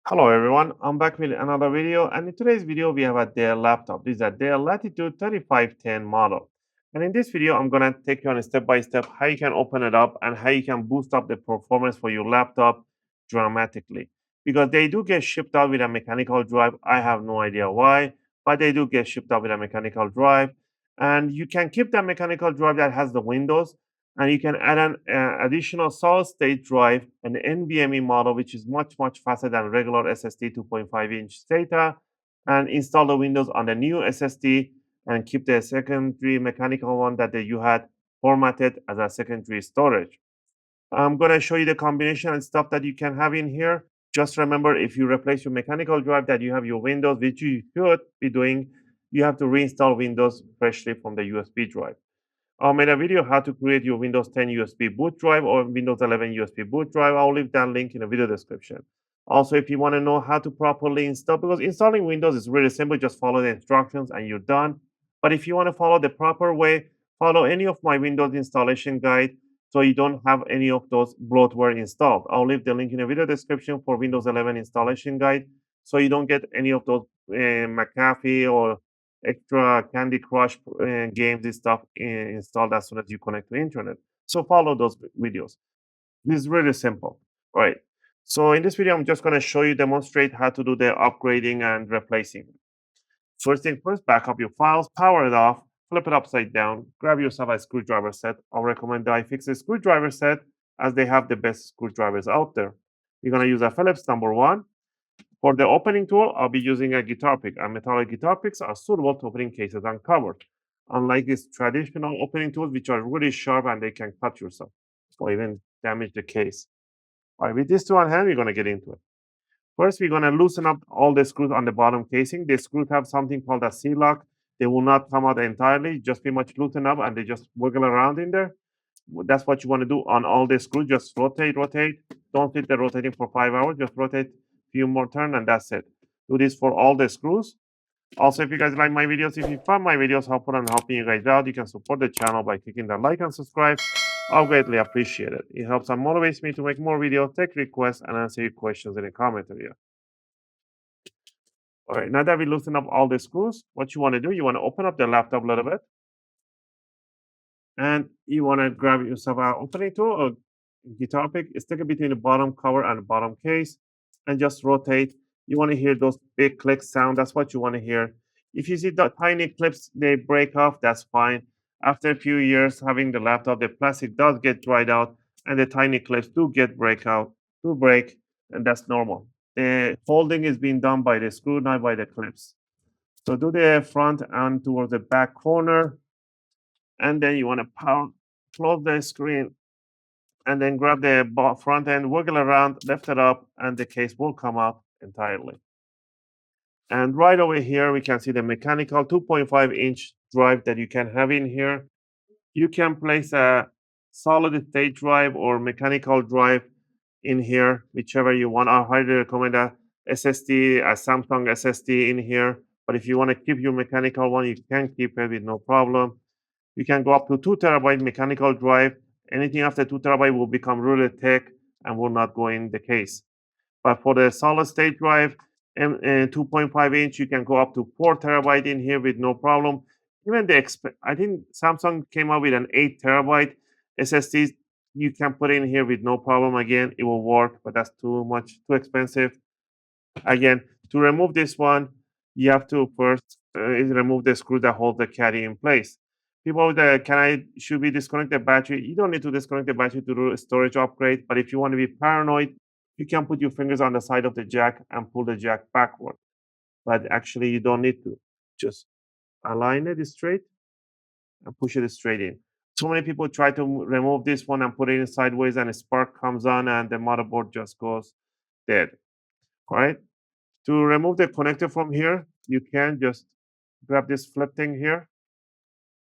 Hello everyone, I'm back with another video, and in today's video we have a Dell laptop. This is a Dell Latitude 3510 model. And in this video I'm going to take you on a step-by-step how you can open it up and how you can boost up the performance for your laptop dramatically. Because they do get shipped out with a mechanical drive. I have no idea why, but they do get shipped out with a mechanical drive. And you can keep that mechanical drive that has the Windows, and you can add an additional solid state drive, an NVMe model, which is much faster than regular SSD 2.5-inch SATA, and install the Windows on the new SSD and keep the secondary mechanical one that you had formatted as a secondary storage. I'm going to show you the combination and stuff that you can have in here. Just remember, if you replace your mechanical drive that you have your Windows, which you should be doing, you have to reinstall Windows freshly from the USB drive. I made a video how to create your Windows 10 USB boot drive or Windows 11 USB boot drive. I'll leave that link in the video description. Also, if you want to know how to properly install, because installing Windows is really simple, just follow the instructions and you're done. But if you want to follow the proper way, follow any of my Windows installation guide so you don't have any of those bloatware installed. I'll leave the link in the video description for Windows 11 installation guide so you don't get any of those McAfee or extra Candy Crush games and stuff installed as soon as you connect to the internet. So follow those videos. This is really simple, right? So in this video, I'm just going to show you, demonstrate how to do the upgrading and replacing. First thing first, back up your files, power it off, flip it upside down, grab yourself a screwdriver set. I'll recommend the iFixit screwdriver set as they have the best screwdrivers out there. You're going to use a Phillips #1. For the opening tool, I'll be using a guitar pick. And metallic guitar picks are suitable to opening cases and covers, unlike these traditional opening tools, which are really sharp and they can cut yourself or even damage the case. All right, with this tool on hand, we're going to get into it. First, we're going to loosen up all the screws on the bottom casing. The screws have something called a C-lock. They will not come out entirely, just pretty much loosen up and they just wiggle around in there. That's what you want to do on all the screws. Just rotate. Don't sit there rotating for 5 hours. Just rotate a few more turns and that's it. Do this for all the screws. Also, if you guys like my videos, if you find my videos helpful and helping you guys out, you can support the channel by clicking the like and subscribe. I'll greatly appreciate it. It helps and motivates me to make more videos, take requests, and answer your questions in the comment area. All right, now that we loosen up all the screws, what you want to do, you want to open up the laptop a little bit. And you want to grab yourself an opening tool or guitar pick, stick it between the bottom cover and the bottom case, and just rotate. You want to hear those big click sound. That's what you want to hear. If you see the tiny clips, they break off, that's fine. After a few years having the laptop, the plastic does get dried out and the tiny clips do break, and that's normal. The folding is being done by the screw, not by the clips. So do the front and towards the back corner, and then you want to close the screen and then grab the front end, wiggle around, lift it up, and the case will come out entirely. And right over here, we can see the mechanical 2.5-inch drive that you can have in here. You can place a solid state drive or mechanical drive in here, whichever you want. I highly recommend a SSD, a Samsung SSD in here. But if you want to keep your mechanical one, you can keep it with no problem. You can go up to 2 terabyte mechanical drive. Anything after 2 terabyte will become really thick and will not go in the case. But for the solid state drive, 2.5-inch, you can go up to 4 terabyte in here with no problem. Even I think Samsung came out with an 8 terabyte SSD. You can put in here with no problem. Again, it will work, but that's too expensive. Again, to remove this one, you have to first remove the screw that holds the caddy in place. People should we disconnect the battery? You don't need to disconnect the battery to do a storage upgrade, but if you want to be paranoid, you can put your fingers on the side of the jack and pull the jack backward. But actually, you don't need to. Just align it straight and push it straight in. So many people try to remove this one and put it in sideways and a spark comes on and the motherboard just goes dead. All right. To remove the connector from here, you can just grab this flip thing here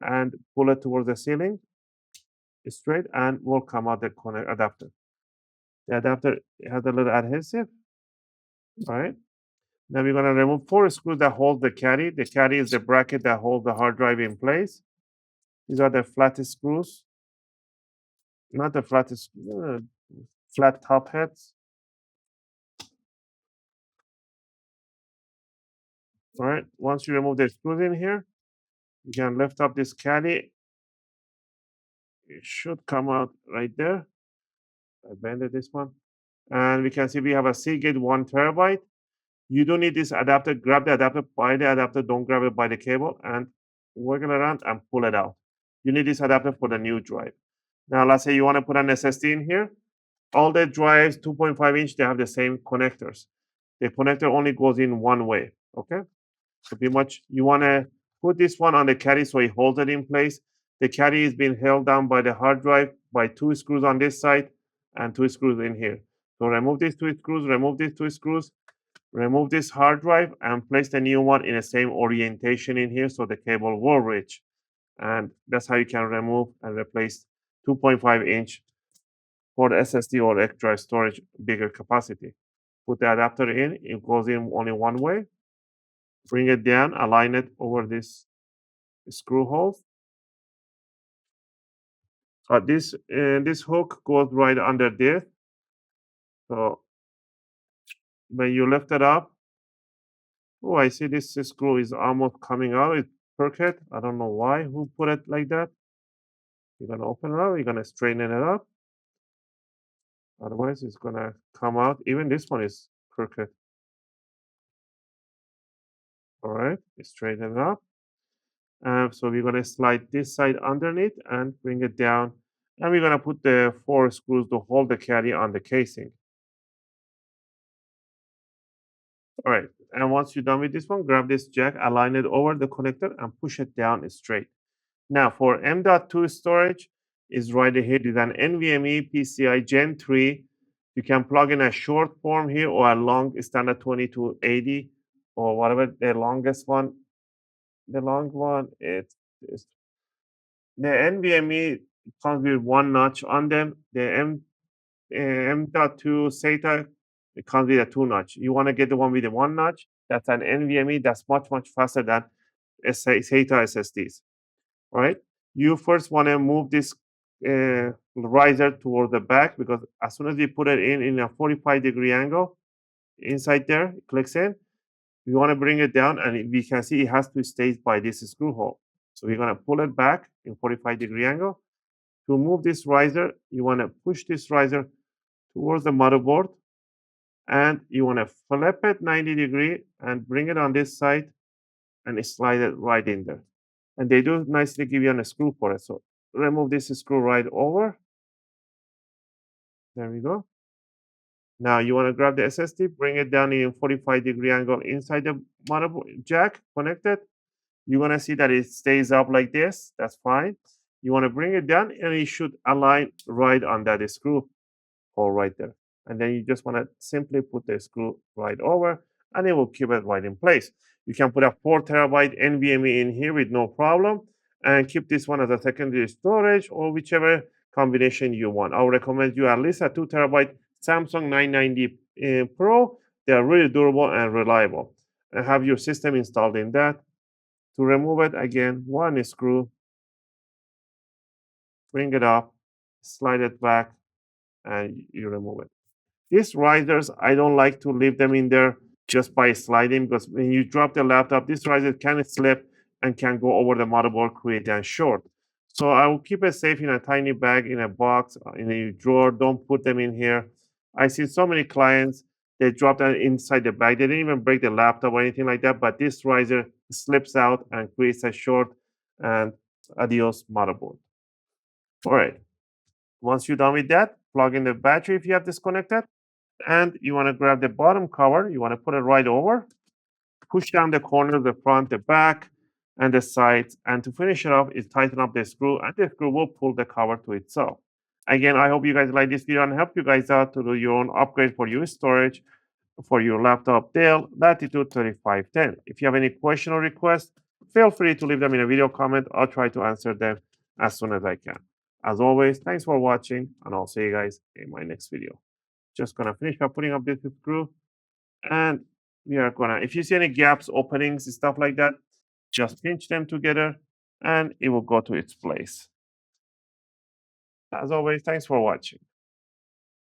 and pull it towards the ceiling straight and will come out the adapter. The adapter has a little adhesive. All right. Now we're going to remove 4 screws that hold the caddy. The caddy is the bracket that holds the hard drive in place. These are the flattest screws. not the flattest, flat top heads. All right. Once you remove the screws in here, you can lift up this caddy. It should come out right there. I bended this one. And we can see we have a Seagate 1 TB. You don't need this adapter. Grab the adapter by the adapter. Don't grab it by the cable and work it around and pull it out. You need this adapter for the new drive. Now, let's say you want to put an SSD in here. All the drives, 2.5 inch, they have the same connectors. The connector only goes in one way. Okay. So pretty much you want to put this one on the caddy so it holds it in place. The caddy is being held down by the hard drive by 2 screws on this side and 2 screws in here. So remove these 2 screws, remove these 2 screws, remove this hard drive and place the new one in the same orientation in here so the cable will reach. And that's how you can remove and replace 2.5 inch for the SSD or X drive storage bigger capacity. Put the adapter in, it goes in only one way. Bring it down, align it over this screw hole. This hook goes right under this. So when you lift it up, oh, I see this screw is almost coming out. It's crooked. I don't know why. Who put it like that? You're gonna open it up. You're gonna straighten it up. Otherwise, it's gonna come out. Even this one is crooked. All right, straighten it up. So we're gonna slide this side underneath and bring it down. And we're gonna put the 4 screws to hold the caddy on the casing. All right, and once you're done with this one, grab this jack, align it over the connector, and push it down straight. Now, for M.2 storage, is right here. It is an NVMe PCI Gen 3. You can plug in a short form here or a long standard 2280 or whatever the longest one. The long one, it's the NVMe comes with one notch on them. The M.2 SATA, it comes with a two notch. You want to get the one with the one notch? That's an NVMe. That's much faster than SATA SSDs. All right. You first want to move this riser toward the back because as soon as you put it in a 45-degree angle inside there, it clicks in. We want to bring it down, and we can see it has to stay by this screw hole. So we're going to pull it back in 45-degree angle. To move this riser, you want to push this riser towards the motherboard, and you want to flip it 90 degree and bring it on this side and slide it right in there. And they do nicely give you a screw for it. So remove this screw right over. There we go. Now you want to grab the SSD, bring it down in 45-degree angle inside the motherboard jack connected. You're going to see that it stays up like this. That's fine. You want to bring it down and it should align right on that screw hole right there. And then you just want to simply put the screw right over and it will keep it right in place. You can put a 4 TB NVMe in here with no problem and keep this one as a secondary storage or whichever combination you want. I would recommend you at least a 2 TB Samsung 990 Pro. They are really durable and reliable. And have your system installed in that. To remove it, again, one screw, bring it up, slide it back, and you remove it. These risers, I don't like to leave them in there just by sliding because when you drop the laptop, this riser can slip and can go over the motherboard, create a short. So I will keep it safe in a tiny bag, in a box, in a drawer. Don't put them in here. I see so many clients, they drop them inside the bag. They didn't even break the laptop or anything like that, but this riser slips out and creates a short and adios motherboard. All right. Once you're done with that, plug in the battery if you have disconnected and you want to grab the bottom cover, you want to put it right over, push down the corner, the front, the back, and the sides. And to finish it off, is tighten up the screw, and the screw will pull the cover to itself. Again, I hope you guys like this video and help you guys out to do your own upgrade for your storage for your laptop Dell Latitude 3510. If you have any question or request, feel free to leave them in a video comment. I'll try to answer them as soon as I can. As always, thanks for watching, and I'll see you guys in my next video. Just gonna finish by putting up this screw, and we are gonna, if you see any gaps, openings, stuff like that, just pinch them together and it will go to its place. As always, thanks for watching.